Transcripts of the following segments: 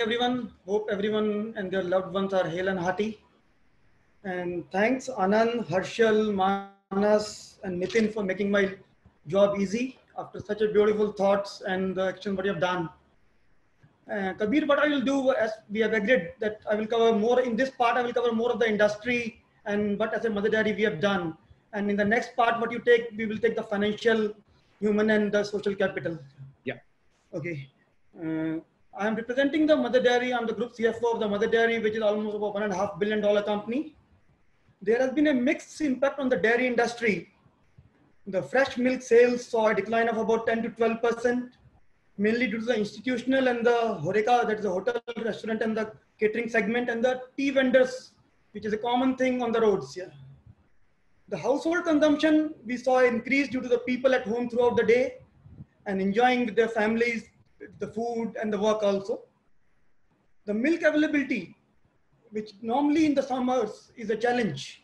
everyone. Hope everyone and their loved ones are hale and hearty. And thanks Anand, Harshal, Manas, and Nitin for making my job easy after such a beautiful thoughts and the action what you have done. Kabir, what I will do as we have agreed that I will cover more in this part. I will cover more of the industry and what as a mother dairy we have done. And in the next part, what you take, we will take the financial, human, and the social capital. Yeah. Okay. I am representing the Mother Dairy. I'm the group CFO of the Mother Dairy, which is almost about $1.5 billion company. There has been a mixed impact on the dairy industry. The fresh milk sales saw a decline of about 10 to 12%, mainly due to the institutional and the Horeca, that is the hotel, restaurant, and the catering segment, and the tea vendors, which is a common thing on the roads. Yeah. The household consumption we saw increase due to the people at home throughout the day and enjoying with their families, the food and the work also. The milk availability, which normally in the summers is a challenge.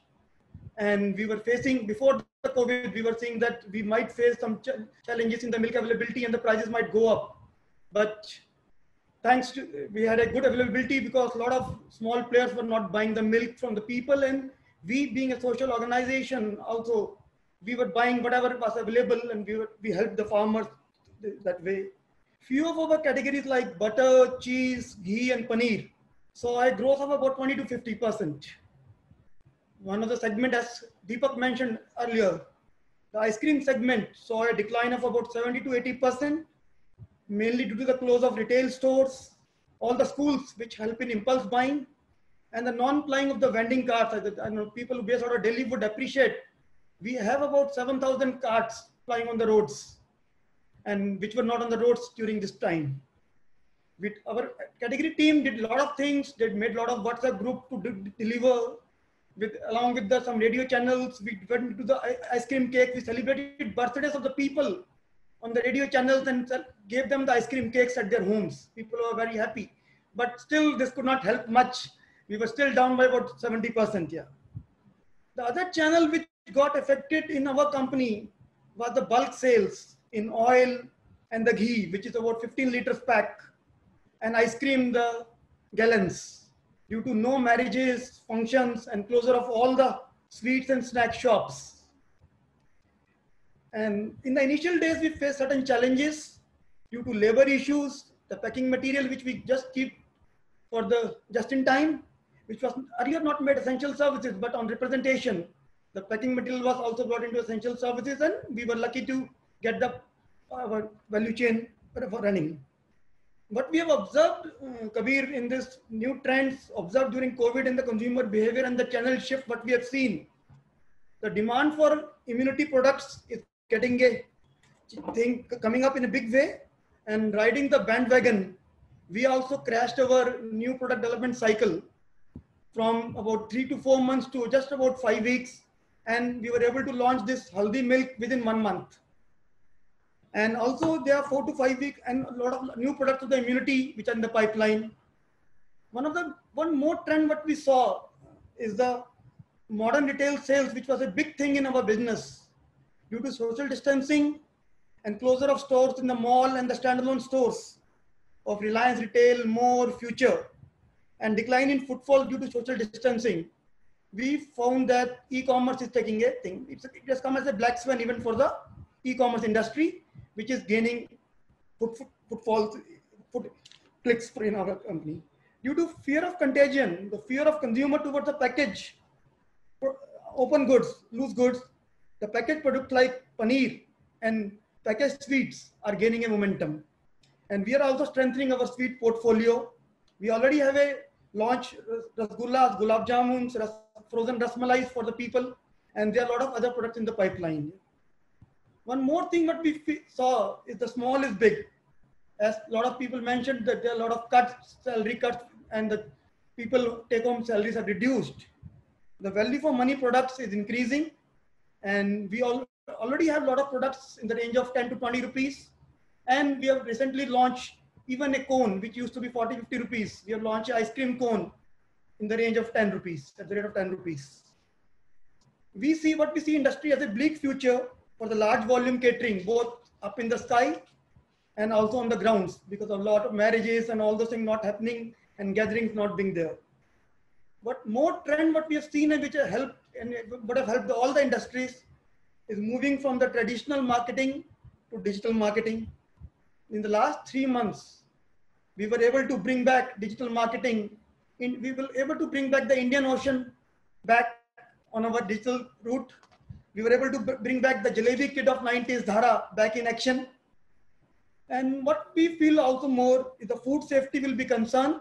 And we were facing, before the COVID, we were seeing that we might face some challenges in the milk availability and the prices might go up. But thanks to, we had a good availability because a lot of small players were not buying the milk from the people, and we being a social organization also, we were buying whatever was available, and we helped the farmers that way. Few of our categories like butter, cheese, ghee, and paneer saw a growth of about 20 to 50%. One of the segment, as Deepak mentioned earlier, the ice cream segment saw a decline of about 70 to 80%, mainly due to the close of retail stores, all the schools which help in impulse buying, and the non-plying of the vending carts. I know people based out of Delhi would appreciate. We have about 7,000 carts plying on the roads, and which were not on the roads during this time. With our category team did a lot of things. They made a lot of WhatsApp group to deliver. Along with some radio channels, we went into the ice cream cake. We celebrated birthdays of the people on the radio channels and gave them the ice cream cakes at their homes. People were very happy. But still, this could not help much. We were still down by about 70%. Yeah. The other channel which got affected in our company was the bulk sales in oil and the ghee, which is about 15 liters pack, and ice cream, the gallons, due to no marriages, functions, and closure of all the sweets and snack shops. And in the initial days, we faced certain challenges due to labor issues, the packing material, which we just keep for the just in time, which was earlier not made essential services, but on representation, the packing material was also brought into essential services, and we were lucky to get the value chain for running. What we have observed, Kabir, in this new trends observed during COVID in the consumer behavior and the channel shift, what we have seen, the demand for immunity products is getting a thing coming up in a big way, and riding the bandwagon, we also crashed our new product development cycle from about 3 to 4 months to just about 5 weeks, and we were able to launch this Haldi milk within 1 month. And also there are 4 to 5 weeks and a lot of new products of the immunity which are in the pipeline. One more trend what we saw is the modern retail sales, which was a big thing in our business due to social distancing and closure of stores in the mall and the standalone stores of Reliance Retail, More, Future, and decline in footfall due to social distancing. We found that e-commerce is taking a thing. It has come as a black swan even for the e-commerce industry, which is gaining footfalls, foot clicks in our company. Due to fear of contagion, the fear of consumer towards the package, open goods, loose goods, the packaged product like paneer and packaged sweets are gaining a momentum. And we are also strengthening our sweet portfolio. We already have a launch rasgullas, gulab jamuns, frozen rasmalais for the people, and there are a lot of other products in the pipeline. One more thing what we saw is the small is big. As a lot of people mentioned that there are a lot of cuts, salary cuts, and the people take home salaries are reduced. The value for money products is increasing, and we already have a lot of products in the range of 10 to 20 rupees. And we have recently launched even a cone, which used to be 40, 50 rupees. We have launched an ice cream cone in the range of 10 rupees, at the rate of 10 rupees. We see what we see industry as a bleak future for the large volume catering, both up in the sky and also on the grounds, because of a lot of marriages and all those things not happening and gatherings not being there. But more trend what we have seen and which have helped and what have helped all the industries is moving from the traditional marketing to digital marketing. In the last 3 months, we were able to bring back digital marketing. We were able to bring back the Indian Ocean back on our digital route. We were able to bring back the Jalebi kid of 90s Dhara back in action. And what we feel also more is the food safety will be concerned,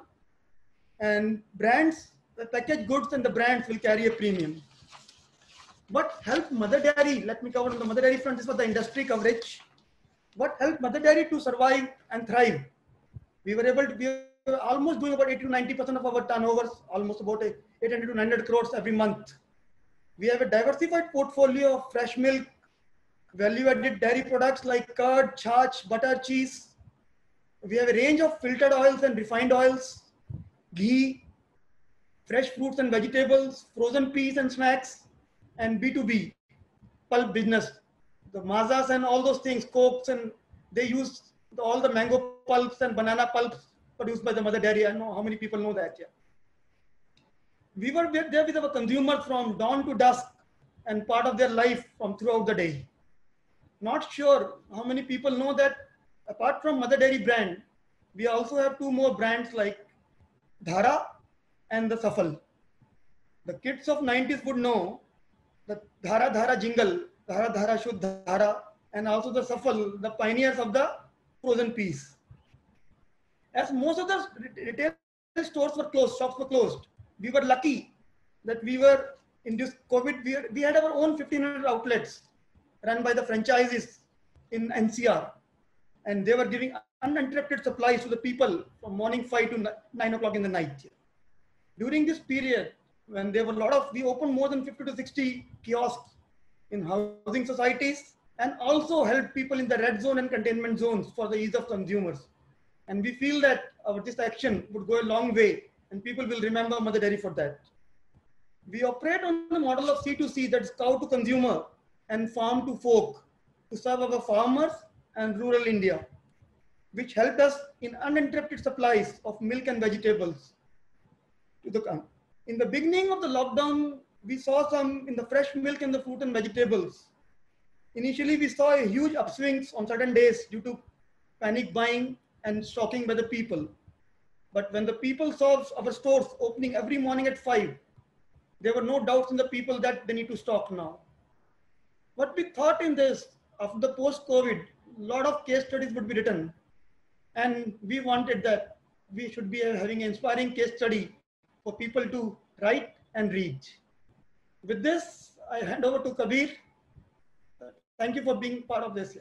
and brands, the packaged goods and the brands will carry a premium. What helped Mother Dairy, let me cover on the Mother Dairy front, this was the industry coverage. What helped Mother Dairy to survive and thrive? We were almost doing about 80 to 90% of our turnovers, almost about 800 to 900 crores every month. We have a diversified portfolio of fresh milk, value-added dairy products like curd, charch, butter, cheese. We have a range of filtered oils and refined oils, ghee, fresh fruits and vegetables, frozen peas and snacks, and B2B, pulp business. The mazas and all those things, cokes, and they use all the mango pulps and banana pulps produced by the Mother Dairy. I don't know how many people know that. Yeah. We were there with our consumers from dawn to dusk and part of their life from throughout the day. Not sure how many people know that apart from Mother Dairy brand, we also have 2 more brands like Dhara and the Safal. The kids of 90s would know the Dhara Dhara jingle, Dhara Dhara Shuddh Dhara, and also the Safal, the pioneers of the frozen peas. As most of the retail stores were closed, shops were closed, we were lucky that we were in this COVID, we had our own 1,500 outlets run by the franchises in NCR, and they were giving uninterrupted supplies to the people from morning 5 to 9 o'clock in the night. During this period, when there were we opened more than 50 to 60 kiosks in housing societies, and also helped people in the red zone and containment zones for the ease of consumers. And we feel that this action would go a long way, and people will remember Mother Dairy for that. We operate on the model of C2C, that's cow to consumer and farm to folk, to serve our farmers and rural India, which helped us in uninterrupted supplies of milk and vegetables to the country. In the beginning of the lockdown, we saw some in the fresh milk and the fruit and vegetables. Initially, we saw a huge upswings on certain days due to panic buying and stocking by the people. But when the people saw our stores opening every morning at 5, there were no doubts in the people that they need to stock now. What we thought in this, after the post-COVID, a lot of case studies would be written. And we wanted that we should be having an inspiring case study for people to write and read. With this, I hand over to Kabir. Thank you for being part of this.